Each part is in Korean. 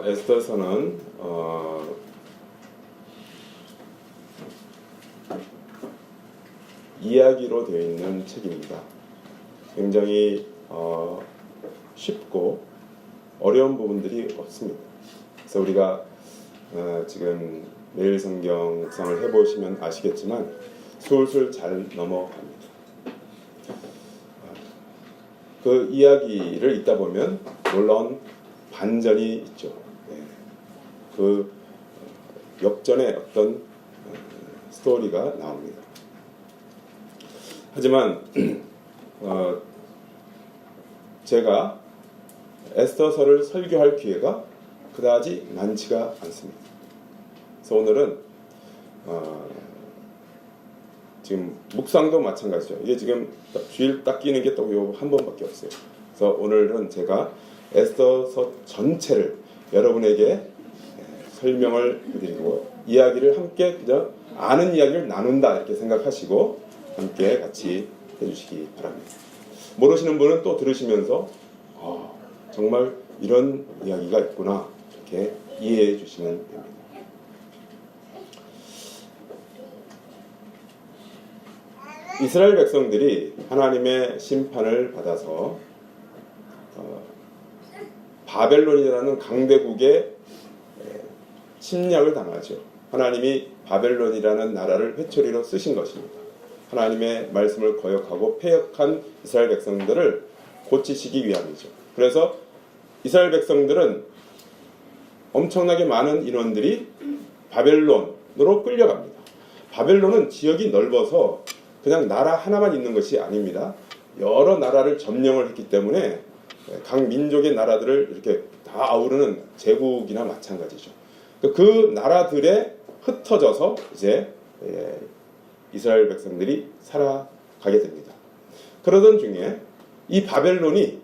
에스더서는 이야기로 되어 있는 책입니다. 굉장히 쉽고 어려운 부분들이 없습니다. 그래서 우리가 지금 매일 성경 묵상을 해보시면 아시겠지만 술술 잘 넘어갑니다. 그 이야기를 읽다 보면 놀라운 반전이 있죠. 그 역전의 어떤 스토리가 나옵니다. 하지만 제가 에스더서를 설교할 기회가 그다지 많지가 않습니다. 그래서 오늘은 지금 묵상도 마찬가지죠. 이게 지금 주일 딱 끼는 게 또 한 번밖에 없어요. 그래서 오늘은 제가 에스더서 전체를 여러분에게 설명을 해드리고 이야기를 함께 그저 아는 이야기를 나눈다 이렇게 생각하시고 함께 같이 해주시기 바랍니다. 모르시는 분은 또 들으시면서 정말 이런 이야기가 있구나 이렇게 이해해 주시면 됩니다. 이스라엘 백성들이 하나님의 심판을 받아서 바벨론이라는 강대국의 침략을 당하죠. 하나님이 바벨론이라는 나라를 회초리로 쓰신 것입니다. 하나님의 말씀을 거역하고 패역한 이스라엘 백성들을 고치시기 위함이죠. 그래서 이스라엘 백성들은 엄청나게 많은 인원들이 바벨론으로 끌려갑니다. 바벨론은 지역이 넓어서 그냥 나라 하나만 있는 것이 아닙니다. 여러 나라를 점령을 했기 때문에 각 민족의 나라들을 이렇게 다 아우르는 제국이나 마찬가지죠. 그 나라들에 흩어져서 이제 이스라엘 백성들이 살아가게 됩니다. 그러던 중에 이 바벨론이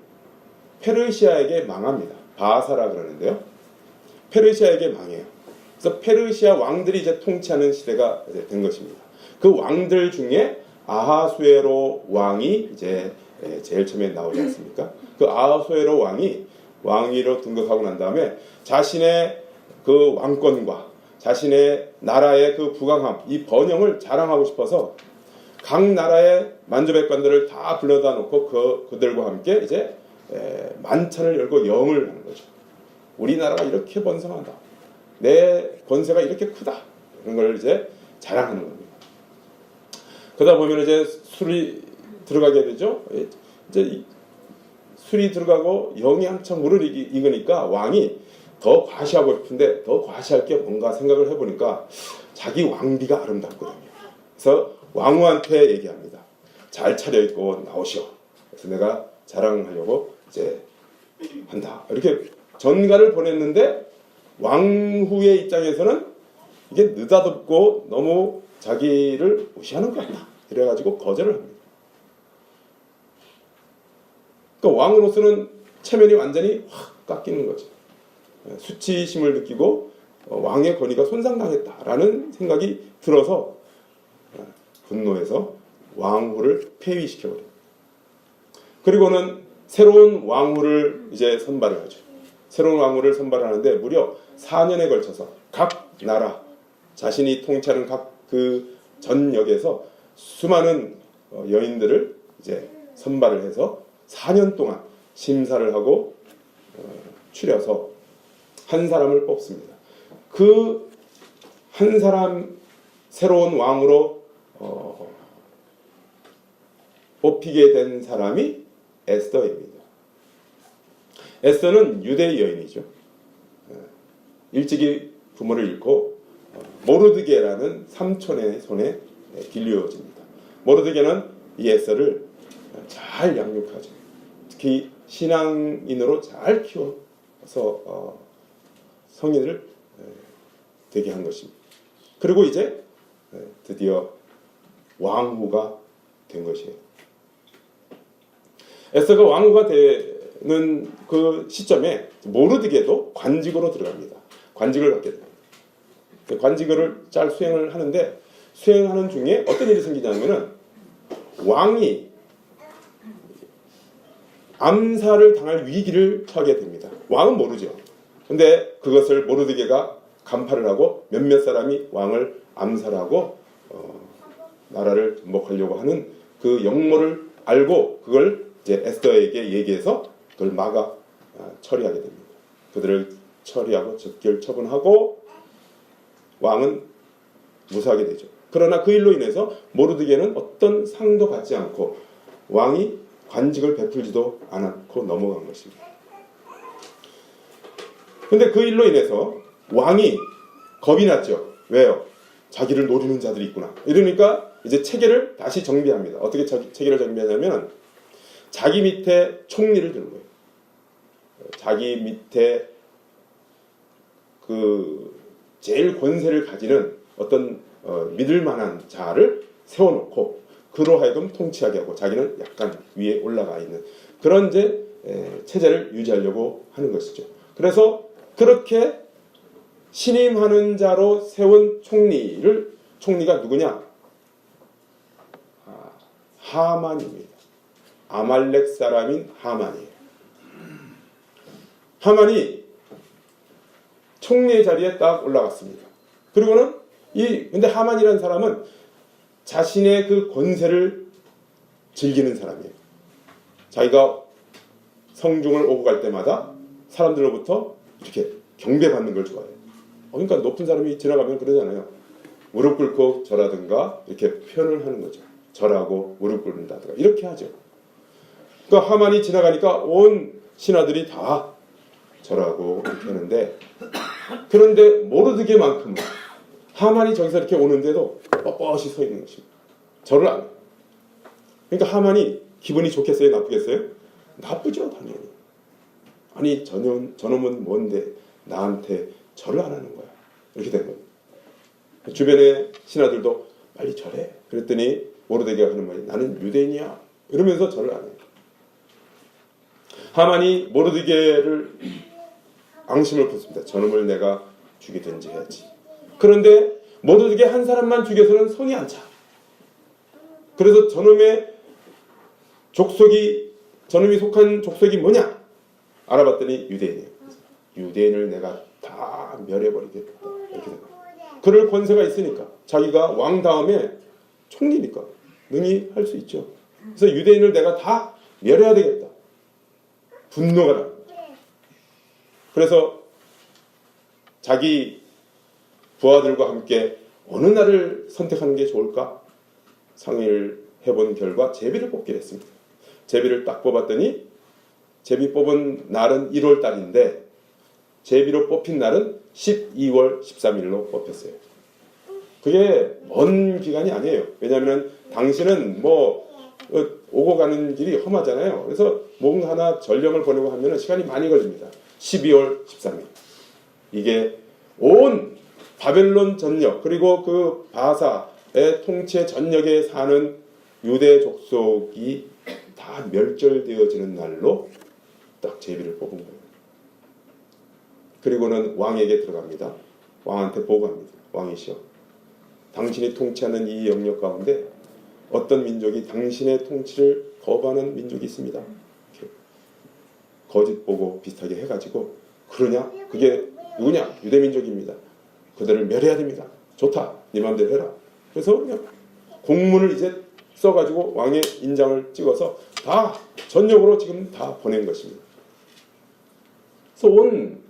페르시아에게 망합니다. 바사라 그러는데요. 페르시아에게 망해요. 그래서 페르시아 왕들이 이제 통치하는 시대가 된 것입니다. 그 왕들 중에 아하수에로 왕이 이제 제일 처음에 나오지 않습니까? 그 아하수에로 왕이 왕위로 등극하고 난 다음에 자신의 그 왕권과 자신의 나라의 그 부강함, 이 번영을 자랑하고 싶어서 각 나라의 만주백관들을 다 불러다 놓고 그들과 함께 이제 만찬을 열고 영을 하는 거죠. 우리나라가 이렇게 번성하다. 내 권세가 이렇게 크다. 이런 걸 이제 자랑하는 겁니다. 그러다 보면 이제 술이 들어가게 되죠. 이제 술이 들어가고 영이 한참 물을 익으니까 왕이 더 과시하고 싶은데 더 과시할 게 뭔가 생각을 해보니까 자기 왕비가 아름답거든요. 그래서 왕후한테 얘기합니다. 잘 차려입고 나오시오. 그래서 내가 자랑하려고 이제 한다. 이렇게 전가를 보냈는데 왕후의 입장에서는 이게 느닷없고 너무 자기를 무시하는 것 같다. 이래가지고 거절을 합니다. 그러니까 왕으로서는 체면이 완전히 확 깎이는 거죠. 수치심을 느끼고 왕의 권위가 손상당했다라는 생각이 들어서 분노해서 왕후를 폐위시켜버립니다. 그리고는 새로운 왕후를 이제 선발을 하죠. 새로운 왕후를 선발하는데 무려 4년에 걸쳐서 각 나라 자신이 통치하는 각 그 전역에서 수많은 여인들을 이제 선발을 해서 4년 동안 심사를 하고 추려서 한 사람을 뽑습니다. 그 한 사람 새로운 왕으로 뽑히게 된 사람이 에스더입니다. 에스더는 유대 여인이죠. 일찍이 부모를 잃고 모르드게라는 삼촌의 손에 길려집니다. 모르드게는 이 에스더를 잘 양육하죠. 특히 신앙인으로 잘 키워서 성인을 되게 한 것입니다. 그리고 이제 드디어 왕후가 된 것이에요. 에스더가 왕후가 되는 그 시점에 모르드게도 관직으로 들어갑니다. 관직을 받게 됩니다. 관직을 잘 수행을 하는데 수행하는 중에 어떤 일이 생기냐면은 왕이 암살을 당할 위기를 처하게 됩니다. 왕은 모르죠. 근데 그것을 모르드게가 간파를 하고 몇몇 사람이 왕을 암살하고 나라를 전복하려고 하는 그 역모를 알고 그걸 이제 에스더에게 얘기해서 그걸 막아 처리하게 됩니다. 그들을 처리하고 즉결 처분하고 왕은 무사하게 되죠. 그러나 그 일로 인해서 모르드게는 어떤 상도 받지 않고 왕이 관직을 베풀지도 않았고 넘어간 것입니다. 근데 그 일로 인해서 왕이 겁이 났죠. 왜요? 자기를 노리는 자들이 있구나. 이러니까 이제 체계를 다시 정비합니다. 어떻게 체계를 정비하냐면 자기 밑에 총리를 두는 거예요. 자기 밑에 그 제일 권세를 가지는 어떤 믿을 만한 자를 세워놓고 그로 하여금 통치하게 하고 자기는 약간 위에 올라가 있는 그런 이제 체제를 유지하려고 하는 것이죠. 그래서 그렇게 신임하는 자로 세운 총리가 누구냐? 하만입니다. 아말렉 사람인 하만이에요. 하만이 총리의 자리에 딱 올라갔습니다. 그리고는 근데 하만이라는 사람은 자신의 그 권세를 즐기는 사람이에요. 자기가 성중을 오고 갈 때마다 사람들로부터 이렇게 경배받는 걸 좋아해요. 그러니까 높은 사람이 지나가면 그러잖아요. 무릎 꿇고 절하든가 이렇게 표현을 하는 거죠. 절하고 무릎 꿇는다든가 이렇게 하죠. 그러니까 하만이 지나가니까 온 신하들이 다 절하고 이렇게 하는데 그런데 모르드게만큼은 하만이 저기서 이렇게 오는데도 뻣뻣이 서 있는 것입니다. 절을 안 해요. 그러니까 하만이 기분이 좋겠어요? 나쁘겠어요? 나쁘죠, 당연히. 아니 저놈은 뭔데 나한테 절을 안 하는 거야. 이렇게 된 거예요. 주변의 신하들도 빨리 절해. 그랬더니 모르드게가 하는 말이 나는 유대인이야. 이러면서 절을 안 해요. 하만이 모르드게를 앙심을 품습니다. 저놈을 내가 죽이든지 해야지. 그런데 모르드게 한 사람만 죽여서는 성이 안 차. 그래서 저놈이 속한 족속이 뭐냐? 알아봤더니 유대인이에요. 유대인을 내가 다 멸해버리겠다. 이렇게 된 거예요. 그럴 권세가 있으니까. 자기가 왕 다음에 총리니까 능히 할 수 있죠. 그래서 유대인을 내가 다 멸해야 되겠다. 분노가 납니다. 그래서 자기 부하들과 함께 어느 날을 선택하는 게 좋을까 상의를 해본 결과 제비를 뽑기로 했습니다. 제비를 딱 뽑았더니 제비 뽑은 날은 1월 달인데 제비로 뽑힌 날은 12월 13일로 뽑혔어요. 그게 먼 기간이 아니에요. 왜냐하면 당시는 오고 가는 길이 험하잖아요. 그래서 뭔가 하나 전령을 보내고 하면 시간이 많이 걸립니다. 12월 13일. 이게 온 바벨론 전역 그리고 그 바사의 통치의 전역에 사는 유대 족속이 다 멸절되어지는 날로 딱 제비를 뽑은 거예요. 그리고는 왕에게 들어갑니다. 왕한테 보고합니다. 왕이시여, 당신이 통치하는 이 영역 가운데 어떤 민족이 당신의 통치를 거부하는 민족이 있습니다. 이렇게 거짓 보고 비슷하게 해가지고 그러냐? 그게 누구냐? 유대민족입니다. 그들을 멸해야 됩니다. 좋다. 네 마음대로 해라. 그래서 그냥 공문을 이제 써가지고 왕의 인장을 찍어서 다 전역으로 지금 다 보낸 것입니다. 그래서 온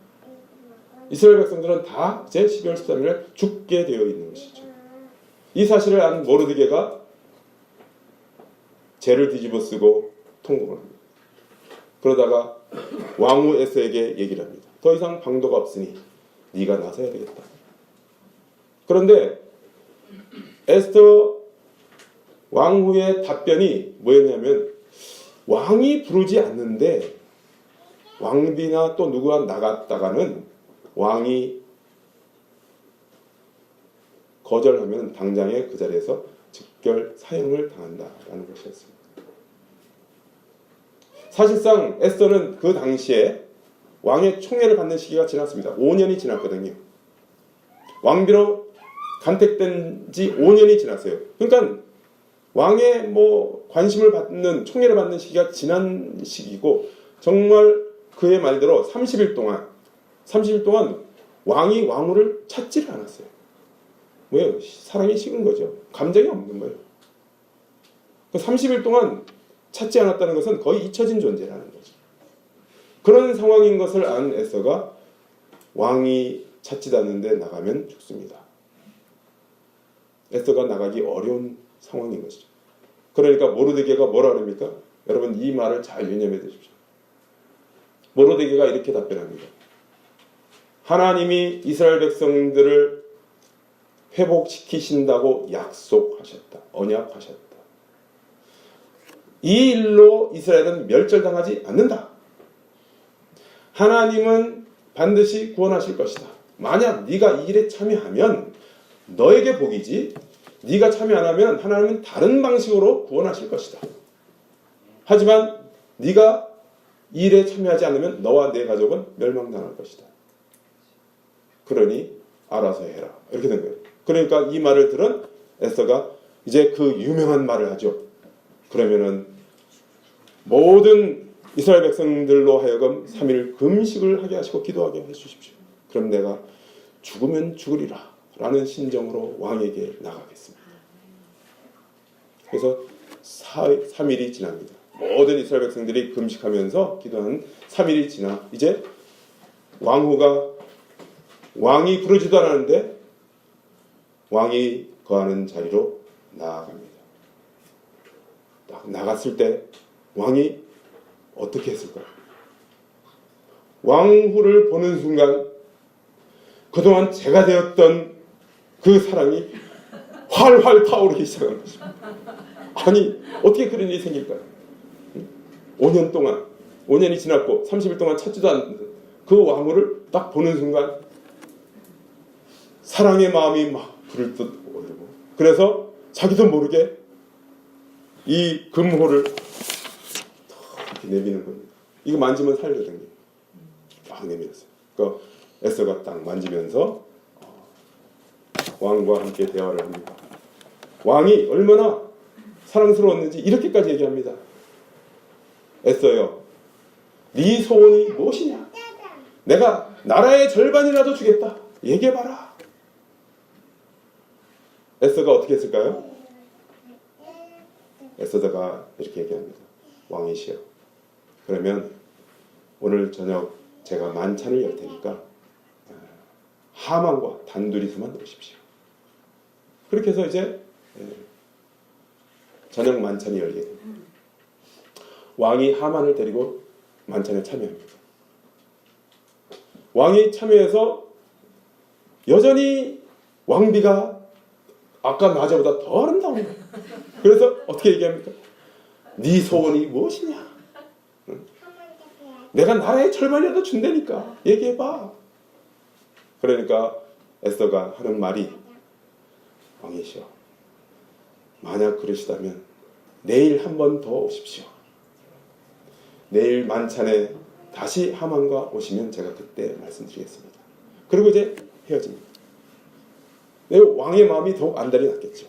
이스라엘 백성들은 다 이제 12월 13일에 죽게 되어 있는 것이죠. 이 사실을 안 모르드게가 죄를 뒤집어 쓰고 통곡을 합니다. 그러다가 왕후 에스더에게 얘기를 합니다. 더 이상 방도가 없으니 네가 나서야 되겠다. 그런데 에스더 왕후의 답변이 뭐였냐면 왕이 부르지 않는데 왕비나 또 누구가 나갔다가는 왕이 거절하면 당장에 그 자리에서 즉결 사형을 당한다라는 것이었습니다. 사실상 에스더는 그 당시에 왕의 총애를 받는 시기가 지났습니다. 5년이 지났거든요. 왕비로 간택된 지 5년이 지났어요. 그러니까 왕의 관심을 받는 총애를 받는 시기가 지난 시기고 정말 그의 말대로 30일 동안 30일 동안 왕이 왕후를 찾지를 않았어요. 왜요? 사람이 식은 거죠. 감정이 없는 거예요. 30일 동안 찾지 않았다는 것은 거의 잊혀진 존재라는 거죠. 그런 상황인 것을 안 에서가 왕이 찾지도 않는데 나가면 죽습니다. 에서가 나가기 어려운 상황인 것이죠. 그러니까 모르드게가 뭐라 그럽니까? 여러분 이 말을 잘 유념해 두십시오. 모르드게가 이렇게 답변합니다. 하나님이 이스라엘 백성들을 회복시키신다고 약속하셨다. 언약하셨다. 이 일로 이스라엘은 멸절당하지 않는다. 하나님은 반드시 구원하실 것이다. 만약 네가 이 일에 참여하면 너에게 복이지, 네가 참여 안 하면 하나님은 다른 방식으로 구원하실 것이다. 하지만 네가 이 일에 참여하지 않으면 너와 내 가족은 멸망당할 것이다. 그러니 알아서 해라. 이렇게 된 거예요. 그러니까 이 말을 들은 에스더가 이제 그 유명한 말을 하죠. 그러면은 모든 이스라엘 백성들로 하여금 3일 금식을 하게 하시고 기도하게 해주십시오. 그럼 내가 죽으면 죽으리라 라는 심정으로 왕에게 나가겠습니다. 그래서 3일이 지납니다. 모든 이스라엘 백성들이 금식하면서 기도하는 3일이 지나 이제 왕이 부르지도 않았는데 왕이 거하는 자리로 나아갑니다. 딱 나갔을 때 왕이 어떻게 했을까요? 왕후를 보는 순간 그동안 제가 되었던 그 사랑이 활활 타오르기 시작한 것입니다. 아니 어떻게 그런 일이 생길까요? 5년 동안 5년이 지났고 30일 동안 찾지도 않는 그 왕후를 딱 보는 순간 사랑의 마음이 막 부를 듯 오르고 그래서 자기도 모르게 이 금호를 이렇게 내미는 겁니다. 이거 만지면 살거든요. 막 내밀었어요. 그러니까 에스더가 딱 만지면서 왕과 함께 대화를 합니다. 왕이 얼마나 사랑스러웠는지 이렇게까지 얘기합니다. 에스더여, 네 소원이 무엇이냐? 내가 나라의 절반이라도 주겠다. 얘기해봐라. 에스더가 어떻게 했을까요? 에스더가 이렇게 얘기합니다. 왕이시여, 그러면 오늘 저녁 제가 만찬을 열 테니까 하만과 단둘이서만 오십시오. 그렇게 해서 이제 저녁 만찬이 열리게 됩니다. 왕이 하만을 데리고 만찬에 참여합니다. 왕이 참여해서 여전히 왕비가 아까 낮에보다 더 아름다운 거예요. 그래서 어떻게 얘기합니까? 네 소원이 무엇이냐? 내가 나라의 절반이라도 준다니까 얘기해봐. 그러니까 에스더가 하는 말이 왕이시여, 만약 그러시다면 내일 한 번 더 오십시오. 내일 만찬에 다시 하만과 오시면 제가 그때 말씀드리겠습니다. 그리고 이제 헤어집니다. 왕의 마음이 더욱 안달이 났겠죠.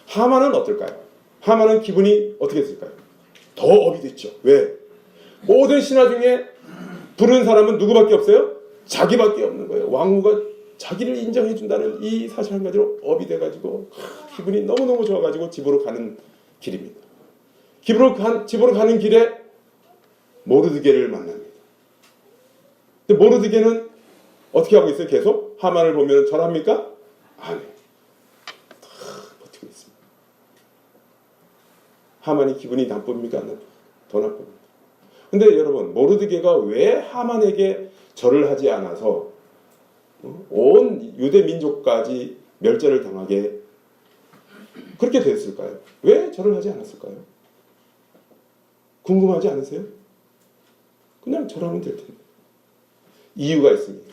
하만은 어떨까요? 하만은 기분이 어떻게 됐을까요? 더 업이 됐죠. 왜? 모든 신하 중에 부른 사람은 누구밖에 없어요? 자기밖에 없는 거예요. 왕후가 자기를 인정해준다는 이 사실 한 가지로 업이 돼가지고 기분이 너무너무 좋아가지고 집으로 가는 길입니다. 집으로 가는 길에 모르드게를 만납니다. 근데 모르드게는 어떻게 하고 있어요? 계속 하만을 보면 절합니까? 안 해요. 다 버티고 있습니다. 하만이 기분이 나쁩니까? 더 나쁩니다. 근데 여러분, 모르드게가 왜 하만에게 절을 하지 않아서 온 유대 민족까지 멸절을 당하게 그렇게 됐을까요? 왜 절을 하지 않았을까요? 궁금하지 않으세요? 그냥 절하면 될 텐데. 이유가 있습니다.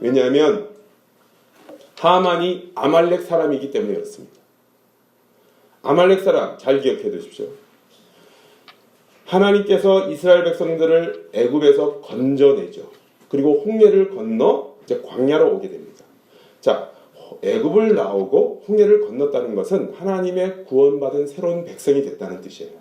왜냐하면 하만이 아말렉 사람이기 때문에 그렇습니다. 아말렉 사람 잘 기억해 두십시오. 하나님께서 이스라엘 백성들을 애굽에서 건져내죠. 그리고 홍해를 건너 이제 광야로 오게 됩니다. 자, 애굽을 나오고 홍해를 건넜다는 것은 하나님의 구원받은 새로운 백성이 됐다는 뜻이에요.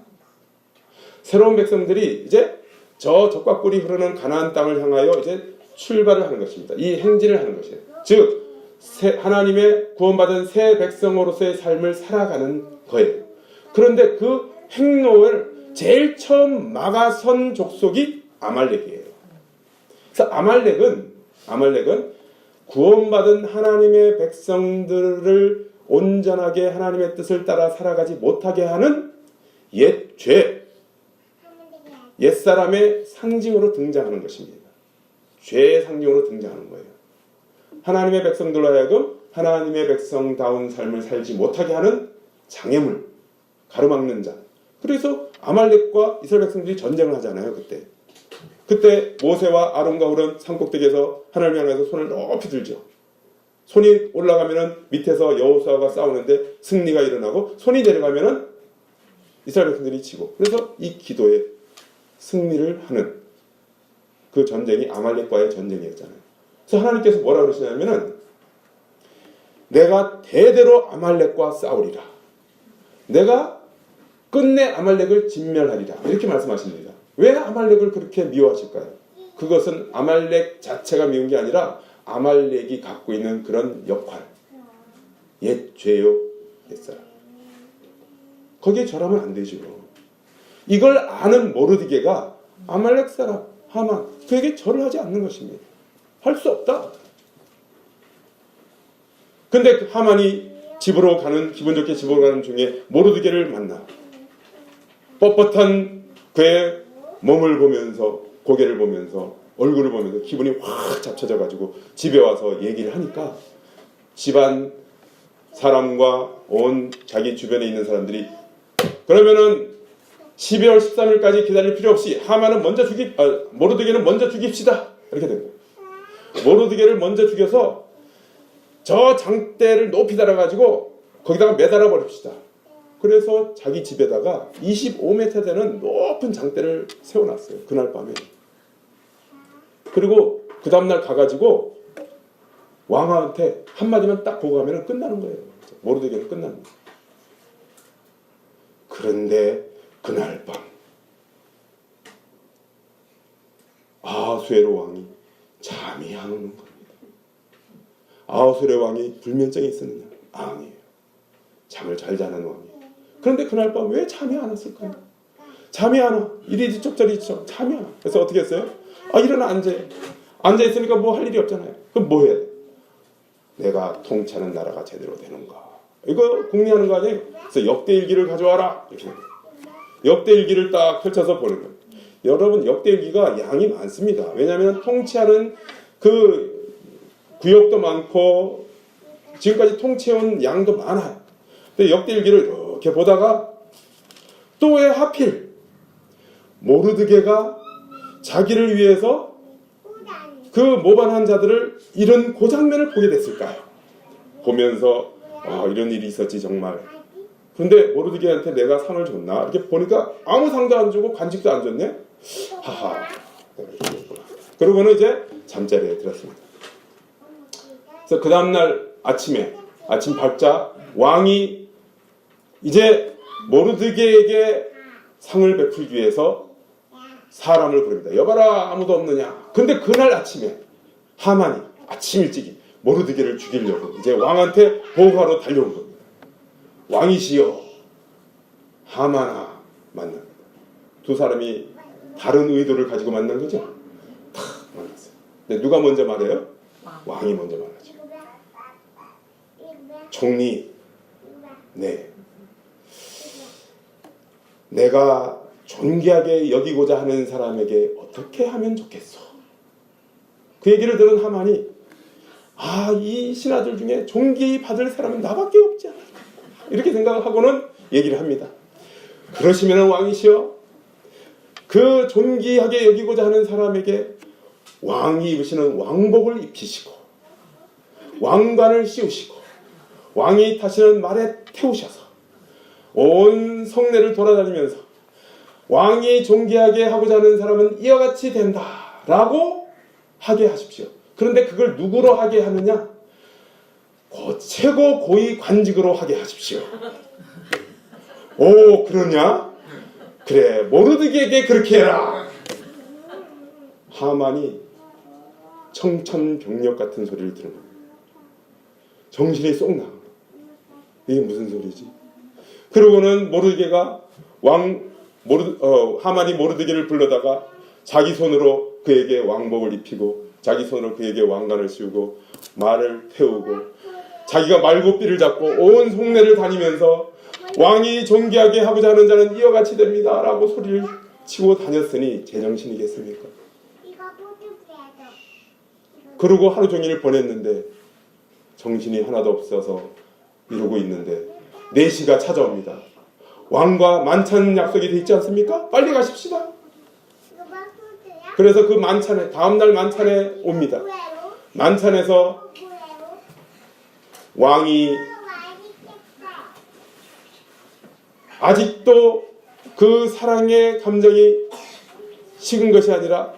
새로운 백성들이 이제 저 적과 꿀이 흐르는 가나안 땅을 향하여 이제 출발을 하는 것입니다. 이 행진을 하는 것이에요. 즉 하나님의 구원받은 새 백성으로서의 삶을 살아가는 거예요. 그런데 그 행로를 제일 처음 막아선 족속이 아말렉이에요. 그래서 아말렉은 구원받은 하나님의 백성들을 온전하게 하나님의 뜻을 따라 살아가지 못하게 하는 옛사람의 상징으로 등장하는 것입니다. 죄의 상징으로 등장하는 거예요. 하나님의 백성들로 하여금 하나님의 백성다운 삶을 살지 못하게 하는 장애물, 가로막는 자. 그래서 아말렉과 이스라엘 백성들이 전쟁을 하잖아요. 그때 모세와 아론과 훌은 산꼭대기에서 하나님을 향해서 손을 높이 들죠. 손이 올라가면은 밑에서 여호수아가 싸우는데 승리가 일어나고, 손이 내려가면은 이스라엘 백성들이 지고, 그래서 이 기도에 승리를 하는 그 전쟁이 아말렉과의 전쟁이었잖아요. 그래서 하나님께서 뭐라 그러시냐면은 내가 대대로 아말렉과 싸우리라. 내가 끝내 아말렉을 진멸하리라. 이렇게 말씀하십니다. 왜 아말렉을 그렇게 미워하실까요? 그것은 아말렉 자체가 미운 게 아니라 아말렉이 갖고 있는 그런 역할. 옛 죄요, 옛사람. 거기에 절하면 안 되죠. 이걸 아는 모르드게가 아말렉 사람 하만, 그에게 절을 하지 않는 것입니다. 할 수 없다. 근데 하만이 기분 좋게 집으로 가는 중에 모르드게를 만나. 뻣뻣한 그의 몸을 보면서, 고개를 보면서, 얼굴을 보면서 기분이 확 잡쳐져가지고 집에 와서 얘기를 하니까 집안 사람과 온 자기 주변에 있는 사람들이, 그러면은 12월 13일까지 기다릴 필요 없이 하만은 모르드게는 먼저 죽입시다. 이렇게 된 거예요. 모르드게를 먼저 죽여서 저 장대를 높이 달아가지고 거기다가 매달아 버립시다. 그래서 자기 집에다가 25m 되는 높은 장대를 세워놨어요. 그날 밤에. 그리고 그 다음날 가가지고 왕한테 한마디만 딱 보고 가면 끝나는 거예요. 모르드게는 끝나는 거예요. 그런데 그날 밤 아하수에로 왕이 잠이 안 오는 겁니다. 아하수에로 왕이 불면증이 있었느냐? 아니에요. 잠을 잘 자는 왕이에요. 그런데 그날 밤 왜 잠이 안 왔을까요? 잠이 안 와. 이리지 저리 있죠. 잠이 안 와. 그래서 어떻게 했어요? 일어나 앉아있으니까 뭐 할 일이 없잖아요. 그럼 뭐 해야 돼? 내가 통치하는 나라가 제대로 되는가? 이거 궁리하는 거 아니에요? 그래서 역대일기를 가져와라. 이렇게. 역대일기를 딱 펼쳐서 보는 거예요. 여러분, 역대일기가 양이 많습니다. 왜냐하면 통치하는 그 구역도 많고 지금까지 통치해온 양도 많아요. 근데 역대일기를 이렇게 보다가 또 왜 하필 모르드게가 자기를 위해서 그 모반한 자들을 이런 그 장면을 보게 됐을까요? 보면서 이런 일이 있었지 정말. 그런데 모르드게한테 내가 상을 줬나? 이렇게 보니까 아무 상도 안 주고 관직도 안 줬네? 하하. 그러고는 이제 잠자리에 들었습니다. 그래서 그 다음날 아침 밝자 왕이 이제 모르드게에게 상을 베풀기 위해서 사람을 부릅니다. 여봐라, 아무도 없느냐. 근데 그날 아침에 하만이 아침 일찍이 모르드게를 죽이려고 이제 왕한테 보고하러 달려온 겁니다. 왕이시여, 하만아, 만납니다. 두 사람이 다른 의도를 가지고 만난 거죠. 탁 만났어요. 근데 누가 먼저 말해요? 왕이 먼저 말하죠. 총리, 네, 내가 존귀하게 여기고자 하는 사람에게 어떻게 하면 좋겠어? 그 얘기를 들은 하만이 이 신하들 중에 존귀 받을 사람은 나밖에 없지 않을까? 이렇게 생각하고는 얘기를 합니다. 그러시면 왕이시여, 그 존귀하게 여기고자 하는 사람에게 왕이 입으시는 왕복을 입히시고 왕관을 씌우시고 왕이 타시는 말에 태우셔서 온 성내를 돌아다니면서 왕이 존귀하게 하고자 하는 사람은 이와 같이 된다라고 하게 하십시오. 그런데 그걸 누구로 하게 하느냐? 최고 고위 관직으로 하게 하십시오. 오, 그러냐? 그래, 모르드게에게 그렇게 해라. 하만이 청천벽력 같은 소리를 들은 겁니다. 정신이 쏙 나간 거예요. 이게 무슨 소리지? 그러고는 모르드게가 하만이 모르드게를 불러다가 자기 손으로 그에게 왕복을 입히고 자기 손으로 그에게 왕관을 씌우고 말을 태우고 자기가 말고삐를 잡고 온 송내를 다니면서 왕이 존귀하게 하고자 하는 자는 이와 같이 됩니다 라고 소리를 치고 다녔으니 제정신이겠습니까? 그러고 하루 종일 보냈는데 정신이 하나도 없어서 이러고 있는데 4시가 찾아옵니다. 왕과 만찬 약속이 돼 있지 않습니까? 빨리 가십시다. 그래서 그 만찬에 다음날 만찬에 옵니다. 만찬에서 왕이 아직도 그 사랑의 감정이 식은 것이 아니라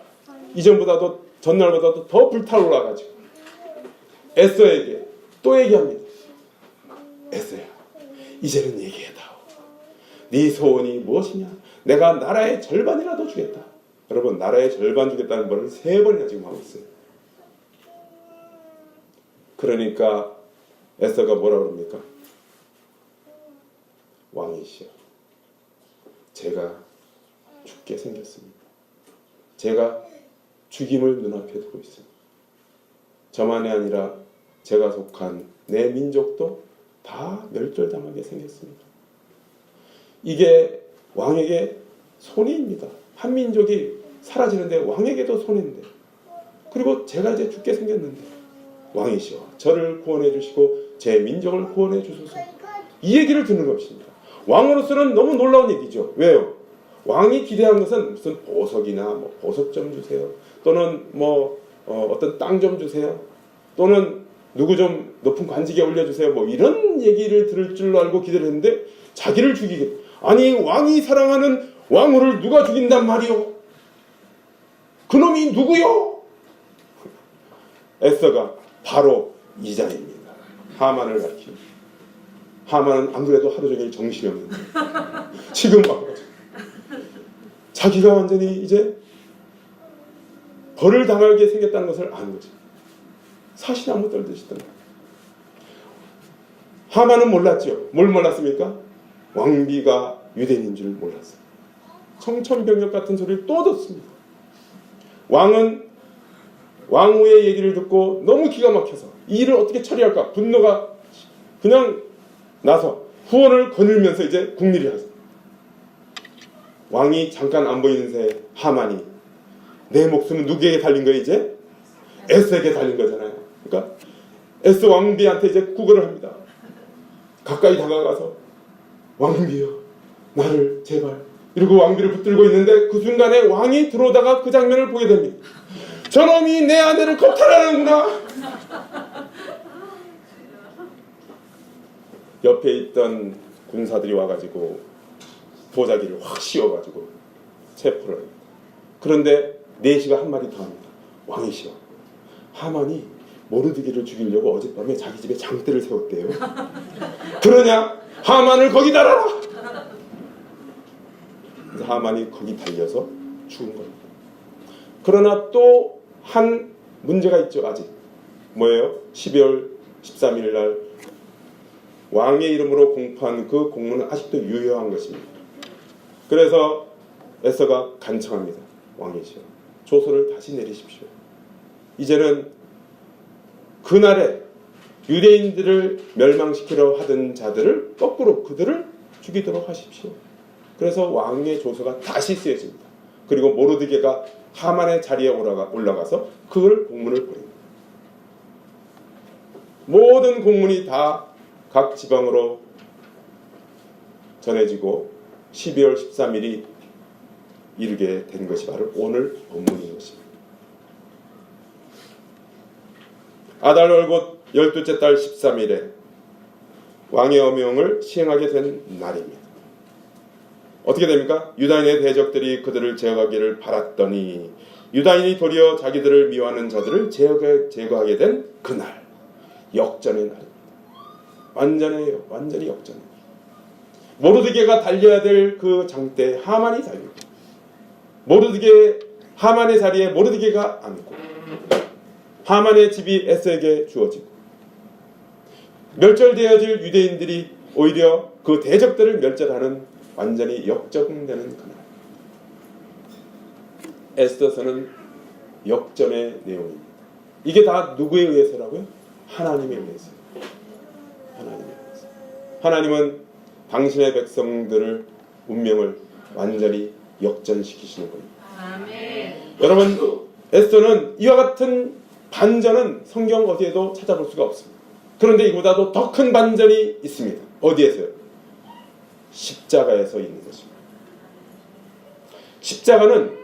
이전보다도 전날보다도 더 불타올라가지고 에서에게 또 얘기합니다. 에서야, 이제는 얘기해다오. 네 소원이 무엇이냐? 내가 나라의 절반이라도 주겠다. 여러분, 나라의 절반 주겠다는 말을 3번이나 지금 하고 있어요. 그러니까 에서가 뭐라 그럽니까? 왕이시여, 제가 죽게 생겼습니다. 제가 죽임을 눈앞에 두고 있습니다. 저만이 아니라 제가 속한 내 민족도 다 멸절당하게 생겼습니다. 이게 왕에게 손해입니다. 한 민족이 사라지는데 왕에게도 손해인데, 그리고 제가 이제 죽게 생겼는데 왕이시여 저를 구원해 주시고 제 민족을 구원해 주소서. 이 얘기를 듣는 것입니다. 왕으로서는 너무 놀라운 얘기죠. 왜요? 왕이 기대한 것은 무슨 보석이나 뭐 보석 좀 주세요, 또는 어떤 땅 좀 주세요, 또는 누구 좀 높은 관직에 올려주세요, 뭐 이런 얘기를 들을 줄로 알고 기대를 했는데 자기를 죽이게. 아니, 왕이 사랑하는 왕후를 누가 죽인단 말이오? 그놈이 누구요? 에서가 바로 이자입니다. 하만을 가리킵니다. 하만은 안 그래도 하루 종일 정신이 없는데 지금 와가지고 자기가 완전히 이제 벌을 당하게 생겼다는 것을 아는 거죠. 사시나무 떨듯이 뜬다. 하만은 몰랐죠. 뭘 몰랐습니까? 왕비가 유대인인 줄 몰랐어요. 청천벽력 같은 소리를 또 듣습니다. 왕은 왕후의 얘기를 듣고 너무 기가 막혀서 이 일을 어떻게 처리할까 분노가 그냥 나서 후원을 거닐면서 이제 궁리를 하죠. 왕이 잠깐 안 보이는 새 하만이 내 목숨은 누구에게 달린 거예요? 이제 에스에게 달린 거잖아요. 그러니까 에스 왕비한테 이제 구걸을 합니다. 가까이 다가가서 왕비여 나를 제발, 이러고 왕비를 붙들고 있는데 그 순간에 왕이 들어오다가 그 장면을 보게 됩니다. 저놈이 내 아내를 겁탈하는구나. 옆에 있던 군사들이 와가지고 보자기를 확 씌워가지고 체포를 합니다. 그런데 네시가 한마디 더 합니다. 왕이시여, 하만이 모르드게를 죽이려고 어젯밤에 자기 집에 장대를 세웠대요. 그러냐? 하만을 거기 달아라. 그래서 하만이 거기 달려서 죽은 겁니다. 그러나 또 한 문제가 있죠. 아직 뭐예요? 12월 13일 날 왕의 이름으로 공포한 그 공문은 아직도 유효한 것입니다. 그래서 에서가 간청합니다. 왕이시여, 조서를 다시 내리십시오. 이제는 그날에 유대인들을 멸망시키려 하던 자들을 거꾸로 그들을 죽이도록 하십시오. 그래서 왕의 조서가 다시 쓰여집니다. 그리고 모르드게가 하만의 자리에 올라가서 그걸 공문을 보냅니다. 모든 공문이 다 각 지방으로 전해지고 12월 13일이 이르게 된 것이 바로 오늘 본문인 것입니다. 아달 월곧 12째 달 13일에 왕의 어명을 시행하게 된 날입니다. 어떻게 됩니까? 유다인의 대적들이 그들을 제거하기를 바랐더니 유다인이 도리어 자기들을 미워하는 자들을 제거하게 된 그날, 역전의 날입니다. 완전히 역전이에요. 모르드게가 달려야 될 그 장대에 하만이 달리고, 하만의 자리에 모르드게가 앉고, 하만의 집이 에스더에게 주어지고 멸절되어질 유대인들이 오히려 그 대적들을 멸절하는 완전히 역전되는 그날. 에스더서는 역전의 내용입니다. 이게 다 누구에 의해서라고요? 하나님에 의해서. 하나님에 의해서. 하나님은 당신의 백성들을 운명을 완전히 역전시키시는 겁니다. 아멘. 여러분, 에스더는 이와 같은 반전은 성경 어디에도 찾아볼 수가 없습니다. 그런데 이보다도 더 큰 반전이 있습니다. 어디에서요? 십자가에서 있는 것입니다. 십자가는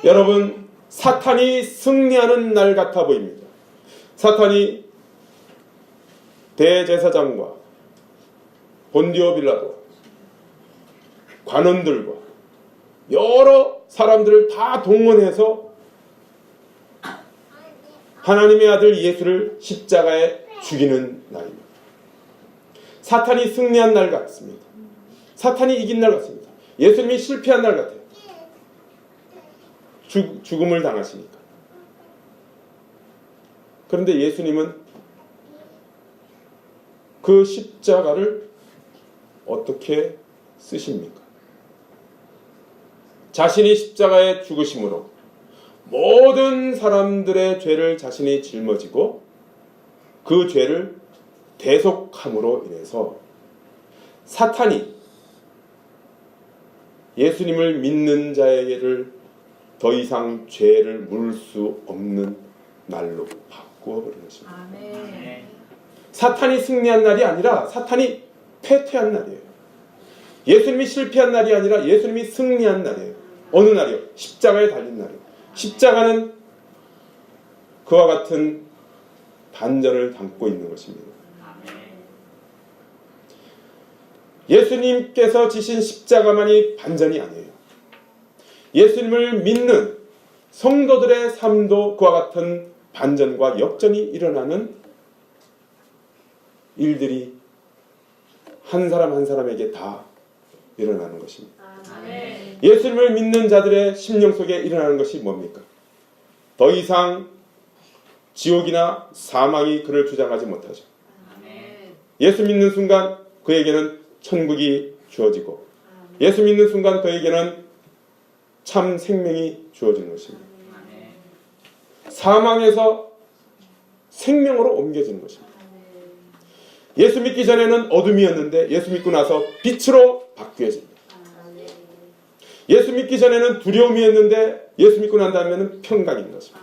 여러분 사탄이 승리하는 날 같아 보입니다. 사탄이 대제사장과 본디오 빌라도 관원들과 여러 사람들을 다 동원해서 하나님의 아들 예수를 십자가에 죽이는 날입니다. 사탄이 승리한 날 같습니다. 사탄이 이긴 날 같습니다. 예수님이 실패한 날 같아요. 죽음을 당하시니까. 그런데 예수님은 그 십자가를 어떻게 쓰십니까? 자신이 십자가에 죽으심으로 모든 사람들의 죄를 자신이 짊어지고 그 죄를 대속함으로 인해서 사탄이 예수님을 믿는 자에게를 더 이상 죄를 물을 수 없는 날로 바꾸어 버린 것입니다. 아멘. 사탄이 승리한 날이 아니라 사탄이 패퇴한 날이에요. 예수님이 실패한 날이 아니라 예수님이 승리한 날이에요. 어느 날이요? 십자가에 달린 날이에요. 십자가는 그와 같은 반전을 담고 있는 것입니다. 예수님께서 지신 십자가만이 반전이 아니에요. 예수님을 믿는 성도들의 삶도 그와 같은 반전과 역전이 일어나는 일들이 한 사람 한 사람에게 다 일어나는 것입니다. 아멘. 예수님을 믿는 자들의 심령 속에 일어나는 것이 뭡니까? 더 이상 지옥이나 사망이 그를 주장하지 못하죠. 아멘. 예수 믿는 순간 그에게는 천국이 주어지고 예수 믿는 순간 그에게는 참 생명이 주어지는 것입니다. 사망에서 생명으로 옮겨지는 것입니다. 예수 믿기 전에는 어둠이었는데 예수 믿고 나서 빛으로 바뀌어집니다. 예수 믿기 전에는 두려움이었는데 예수 믿고 난 다음에는 평강인 것입니다.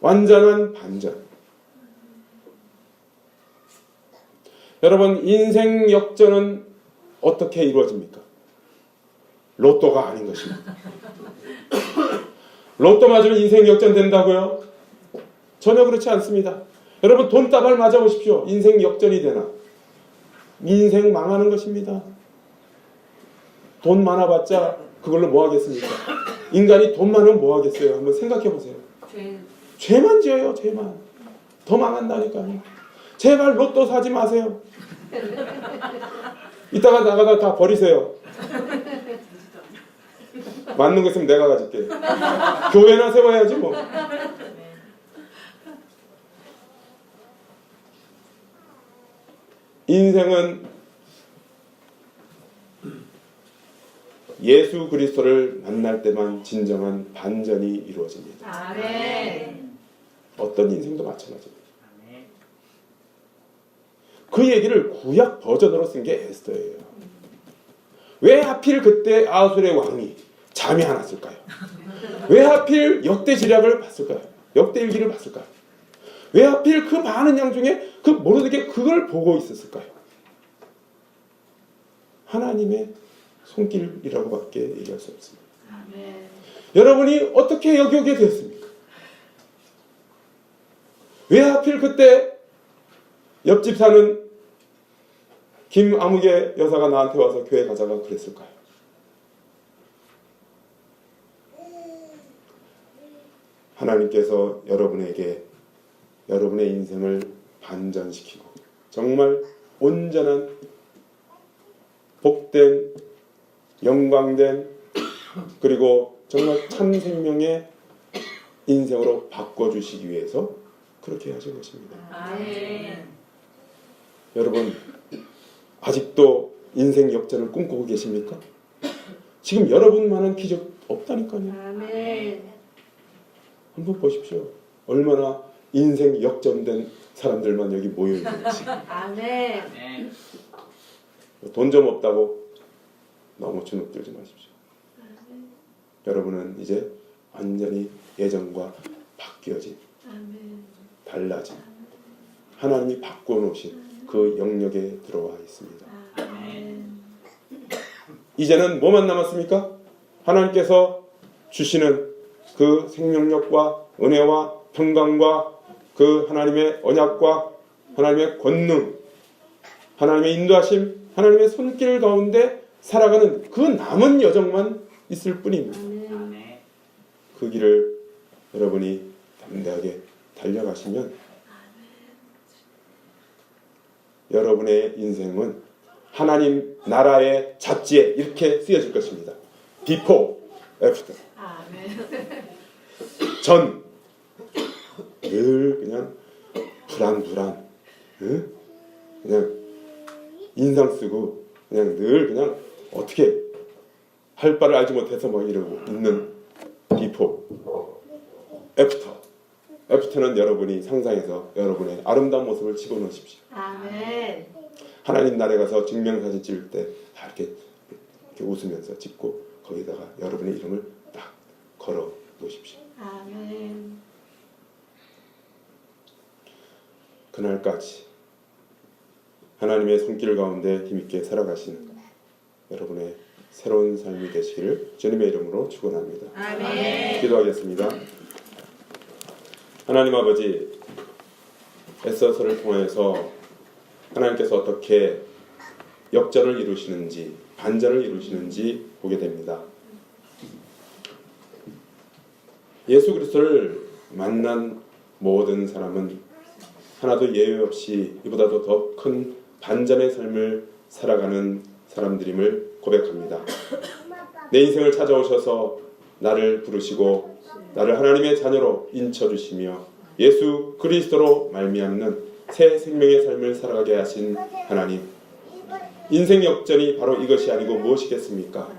완전한 반전. 여러분, 인생 역전은 어떻게 이루어집니까? 로또가 아닌 것입니다. 로또 맞으면 인생 역전된다고요? 전혀 그렇지 않습니다. 여러분, 돈다발 맞아보십시오. 인생 역전이 되나? 인생 망하는 것입니다. 돈 많아봤자 그걸로 뭐 하겠습니까? 인간이 돈 많으면 뭐 하겠어요? 한번 생각해 보세요. 죄만 지어요, 죄만. 더 망한다니까요. 제발 로또 사지 마세요. 이따가 나가다 다 버리세요. 맞는 거 있으면 내가 가질게. 교회나 세워야지 뭐. 인생은 예수 그리스도를 만날 때만 진정한 반전이 이루어집니다. 아멘. 어떤 인생도 마찬가지입니다. 그 얘기를 구약 버전으로 쓴 게 에스더예요. 왜 하필 그때 아수르의 왕이 잠이 안 왔을까요? 왜 하필 역대 지략을 봤을까요? 역대 일기를 봤을까요? 왜 하필 그 많은 양 중에 그 모르게 그걸 보고 있었을까요? 하나님의 손길이라고밖에 얘기할 수 없습니다. 아멘. 여러분이 어떻게 여기 오게 되었습니까? 왜 하필 그때 옆집 사는 김아무개 여사가 나한테 와서 교회 가자가 그랬을까요? 하나님께서 여러분에게 여러분의 인생을 반전시키고 정말 온전한 복된 영광된 그리고 정말 참 생명의 인생으로 바꿔주시기 위해서 그렇게 하신 것입니다. 아멘. 여러분, 아직도 인생 역전을 꿈꾸고 계십니까? 지금 여러분만한 기적 없다니까요. 아멘. 한번 보십시오. 얼마나 인생 역전된 사람들만 여기 모여있는지. 아멘. 돈 좀 없다고 너무 주눅들지 마십시오. 여러분은 이제 완전히 예전과 바뀌어진, 달라진, 하나님이 바꿔놓으신 그 영역에 들어와 있습니다. 이제는 뭐만 남았습니까? 하나님께서 주시는 그 생명력과 은혜와 평강과 그 하나님의 언약과 하나님의 권능, 하나님의 인도하심, 하나님의 손길 가운데 살아가는 그 남은 여정만 있을 뿐입니다. 그 길을 여러분이 담대하게 달려가시면 여러분의 인생은 하나님 나라의 잡지에 이렇게 쓰여질 것입니다. Before, After. 전, 늘 그냥 불안, 응? 그냥 인상 쓰고 그냥 늘 그냥 어떻게 할 바를 알지 못해서 막 이러고 있는 Before, After. After는 여러분이 상상해서 여러분의 아름다운 모습을 집어넣으십시오. 아멘. 하나님 나라에 가서 증명사진 찍을 때 다 이렇게 웃으면서 찍고 거기다가 여러분의 이름을 딱 걸어 놓으십시오. 아멘. 그날까지 하나님의 손길 가운데 힘있게 살아가시는 여러분의 새로운 삶이 되시기를 주님의 이름으로 축원합니다. 아멘. 기도하겠습니다. 하나님 아버지, 에스더서를 통해서 하나님께서 어떻게 역전을 이루시는지, 반전을 이루시는지 보게 됩니다. 예수 그리스도를 만난 모든 사람은 하나도 예외 없이 이보다도 더 큰 반전의 삶을 살아가는 사람들임을 고백합니다. 내 인생을 찾아오셔서 나를 부르시고 나를 하나님의 자녀로 인쳐주시며 예수 그리스도로 말미암는 새 생명의 삶을 살아가게 하신 하나님, 인생 역전이 바로 이것이 아니고 무엇이겠습니까?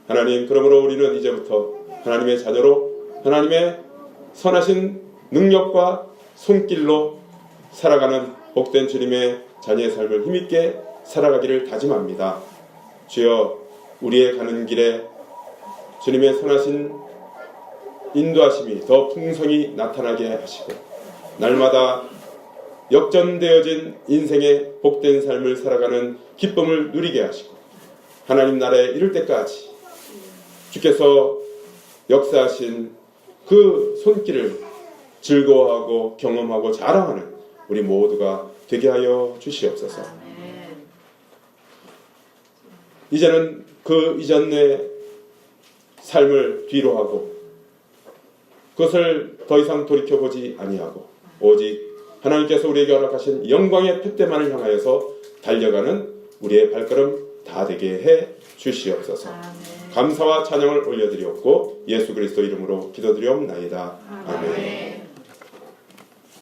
하나님, 그러므로 우리는 이제부터 하나님의 자녀로 하나님의 선하신 능력과 손길로 살아가는 복된 주님의 자녀의 삶을 힘있게 살아가기를 다짐합니다. 주여, 우리의 가는 길에 주님의 선하신 인도하심이 더 풍성히 나타나게 하시고 날마다 역전되어진 인생의 복된 삶을 살아가는 기쁨을 누리게 하시고 하나님 나라에 이를 때까지 주께서 역사하신 그 손길을 즐거워하고 경험하고 자랑하는 우리 모두가 되게 하여 주시옵소서. 이제는 그 이전의 삶을 뒤로 하고 그것을 더 이상 돌이켜보지 아니하고 오직 하나님께서 우리에게 허락하신 영광의 핏대만을 향하여서 달려가는 우리의 발걸음 다 되게 해 주시옵소서. 감사와 찬양을 올려드리옵고 예수 그리스도 이름으로 기도드리옵나이다. 아멘.